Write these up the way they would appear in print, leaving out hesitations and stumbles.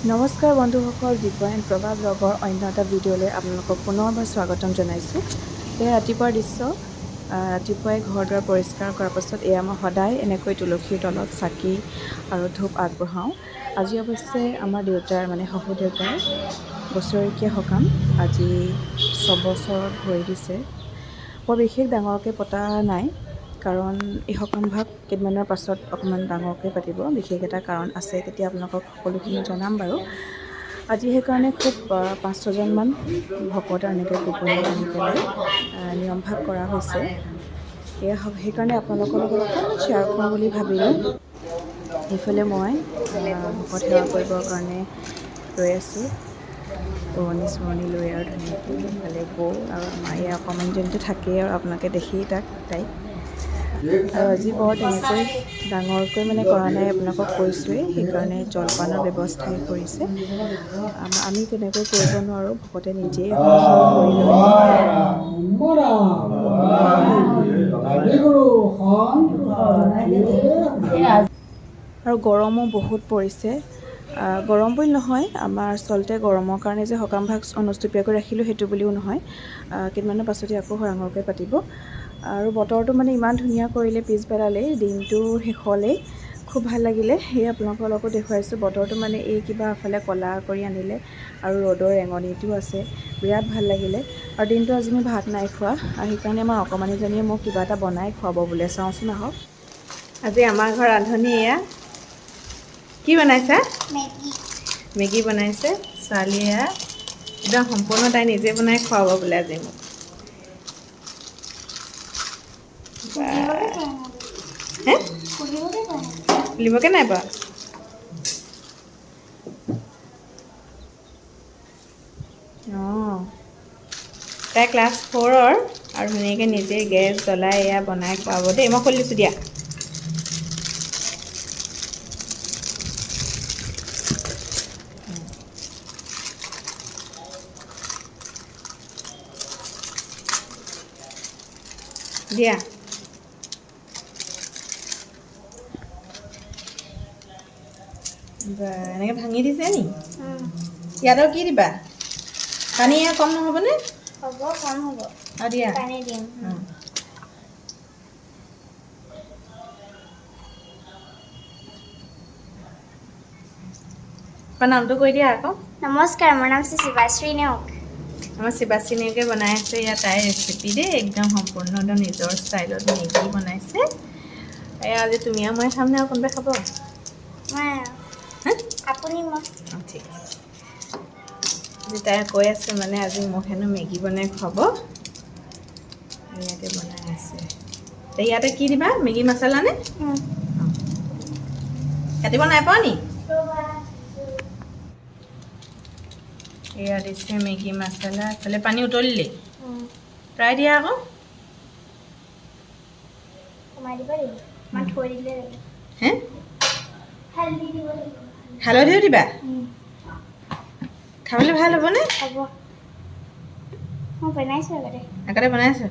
নমস্কাৰ বন্ধুসকল, দিব্যায়ন প্ৰভা ব্লগৰ অন্য এটা ভিডিঅ'লৈ আপোনালোকক পুনৰবাৰ স্বাগতম জনাইছোঁ। এয়া ৰাতিপুৱাৰ দৃশ্য। ৰাতিপুৱাই ঘৰ দুৱাৰ পৰিষ্কাৰ কৰাৰ পাছত এয়া মই সদায় এনেকৈ তুলসীৰ তলত চাকি আৰু ধূপ আগবঢ়াওঁ। আজি অৱশ্যে আমাৰ দেউতাৰ শহুৰ দেউতাৰ বছৰেকীয়া সকাম। আজি 6 বছৰত ভৰি দিছে। বৰ বিশেষ ডাঙৰকৈ পতা নাই, কাৰণ এই সকামভাগ কেইদিনমানৰ পাছত অকণমান ডাঙৰকৈ পাতিব। বিশেষ এটা কাৰণ আছে, তেতিয়া আপোনালোকক সকলোখিনি জনাম বাৰু। আজি সেইকাৰণে খুব 5-6জনমান ভকত এনেকৈ গোপনে আনি পেলাই নিয়মভাগ কৰা হৈছে। এয়া সেইকাৰণে আপোনালোকৰ লগত অকণমান শ্বেয়াৰ কৰোঁ বুলি ভাবিলোঁ। এইফালে মই ভকত সেৱা কৰিবৰ কাৰণে ৰৈ আছোঁ, পুৰণি চুৰণি লৈ আৰু ধুনীয়াকৈ। ইফালে বৌ আৰু আমাৰ এই অকণমানিজনীটো থাকেই, আৰু আপোনালোকে দেখি তাইক। আৰু আজি বৰ তেনেকৈ ডাঙৰকৈ কৰা নাই, আপোনালোকক কৈছোঁৱেই। সেইকাৰণে জলপানৰ ব্যৱস্থাই কৰিছে। আমি তেনেকৈ কৰিব নোৱাৰোঁ, ভকতে নিজেই কৰি লয়। আৰু গৰমো বহুত পৰিছে। গৰম বুলি নহয়, আমাৰ আচলতে গৰমৰ কাৰণে যে সকামভাগ অনুষ্টুপীয়াকৈ ৰাখিলোঁ সেইটো বুলিও নহয়। কেইদিনমানৰ পাছতে আকৌ ডাঙৰকৈ পাতিব। আৰু বতৰটো ইমান ধুনীয়া কৰিলে পিছবেলালেই, দিনটো শেষলেই খুব ভাল লাগিলে। সেয়ে আপোনালোকৰ লগতো দেখুৱাইছোঁ। বতৰটো এই কিবা এফালে ক'লা কৰি আনিলে, আৰু ৰ'দৰ ৰেঙনিটো আছে, বিৰাট ভাল লাগিলে। আৰু দিনটো আজি মই ভাত নাই খোৱা, আৰু সেইকাৰণে আমাৰ অকণমানিজনীয়ে মোক কিবা এটা বনাই খুৱাব বোলে। চাওঁচোন আহক। আজি আমাৰ ঘৰ ৰান্ধনি এয়া কি বনাইছা? মেগী বনাইছে ছোৱালীয়ে। একদম সম্পূৰ্ণ তাই নিজে বনাই খুৱাব বোলে আজি মোক। খুলিবকে নাই পৰা। অঁ, তাই ক্লাছ 4-ৰ, আৰু ধুনীয়াকৈ নিজে গেছ জ্বলাই এয়া বনাই খুৱাব দেই। মই খুলি দিছোঁ দিয়া। দিয়া এনেকৈ ভাঙি দিছে নি? ইয়াত আৰু কি দিবা? পানী ইয়াত কম নহ'বনে? হ'ব, কম হ'ব। আৰু দিয়া পানী দিম। তোমাৰ নামটো কৈ দিয়া আকৌ। নমস্কাৰ, মোৰ নাম শিৱাশ্ৰী নেওগ। আমাৰ শিৱাশ্ৰী নেওগে বনাই আছে ইয়াত তাইৰ ৰেচিপি দেই, একদম সম্পূৰ্ণ একদম নিজৰ ষ্টাইলত মেগী বনাইছে। এয়া আজি তুমি আৰু মই খাম নে আৰু কোনোবাই খাব? আপুনি মই। অঁ, ঠিক আছে। আজি তাই কৈ আছে আজি মোক হেনো মেগী বনাই খুৱাব। ইয়াতে বনাই আছে। ইয়াতে কি দিবা? মেগী মছলা নে? কাটিব নাই পোৱা নি? এয়া দিছে মেগী মছলা। এইফালে পানী উতলিলেই, প্ৰায় দিয়া আকৌ। হে, হালধিও দিবা? খাবলৈ ভাল হ'বনে? হ'ব, মই বনাইছোঁ আগতে বনাইছোঁ।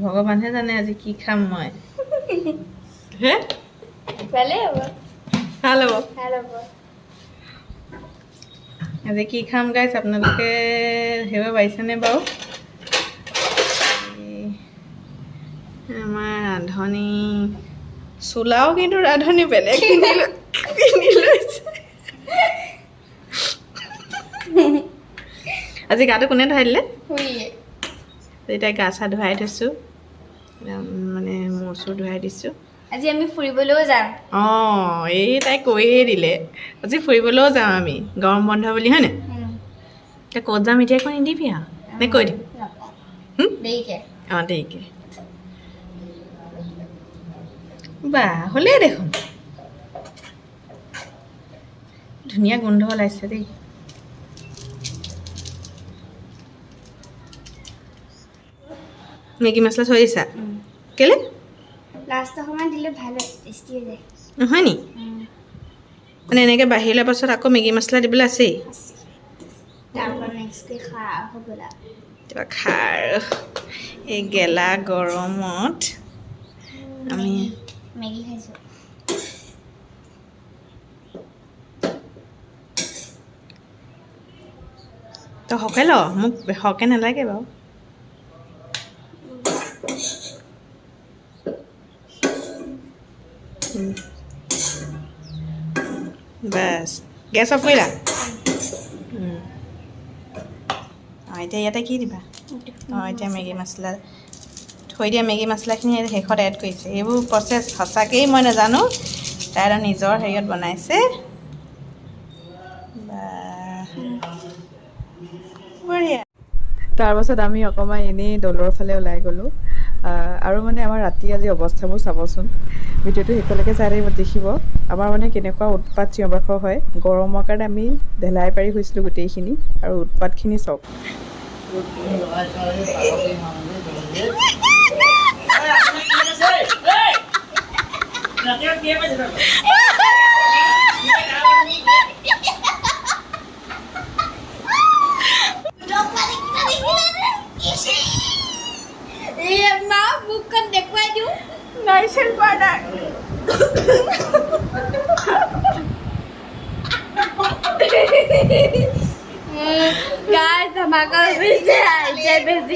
ভগৱানহে জানে আজি কি খাম মই। হে, ভালেই হ'ব, ভাল হ'ব। ভাল হ'ব। আজি কি খাম গাইছ, আপোনালোকে ধৰিব পাৰিছেনে বাৰু? আমাৰ ৰান্ধনি চোলাও, কিন্তু ৰান্ধনি বেলেগ কিনি লৈছে। আজি গাটো কোনে ধুৱাই দিলে? তাই গা চা ধুৱাই থৈছোঁ, মূৰ চুৰ ধুৱাই দিছোঁ। আজি আমি ফুৰিবলৈও যাম। অঁ, এই তাই কৈয়ে দিলে আজি ফুৰিবলৈও যাম আমি, গৰম বন্ধ বুলি, হয়নে? এতিয়া ক'ত যাম এতিয়া কৈ নিদিবি আৰু, নে কৈ দিম? দেৰিকে। অঁ, দেৰিকে। বা হ'লেই দেখোন, ধুনীয়া গোন্ধ ওলাইছে দেই। মেগী মছলা থৈ দিছা? কেলে? লাষ্টৰ সময় দিলে ভাল হয়, টেষ্টি হৈ যায়। নহয় নি? এনেকৈ বাঢ়িলে পাছত আকৌ মেগী মছলা দিবলৈ আছেই। কিবা খাৰ এই গেলা গৰমত আমি মেগী খাইছোঁ। তই সৰহকৈ ল মোক সৰহকৈ নালাগে বাৰু বাছ গেছ অফ কৰিলা অঁ এতিয়া ইয়াতে কি দিবা অঁ এতিয়া মেগী মছলা থৈ দিয়া মেগী মছলাখিনি শেষত এড কৰিছে এইবোৰ প্ৰচেছ সঁচাকৈয়ে মই নাজানো তাই নিজৰ হেৰিয়ত বনাইছে বঢ়িয়া তাৰপাছত আমি অকণমান এনেই দৌলৰ ফালে ওলাই গ'লোঁ আৰু মানে আমাৰ ৰাতি আজি অৱস্থাবোৰ চাবচোন ভিডিঅ'টো শেষলৈকে চাই থাকিব দেখিব আমাৰ মানে কেনেকুৱা উৎপাত চিঞৰ বাখৰ হয় গৰমৰ কাৰণে আমি ঢেলাই পাৰি হৈছিলোঁ গোটেইখিনি আৰু উৎপাতখিনি চাওক মা বুকখন দেখুৱাই দিওঁ নাইছিল পোৱা নাই গাইজ ধমাকা হৈছে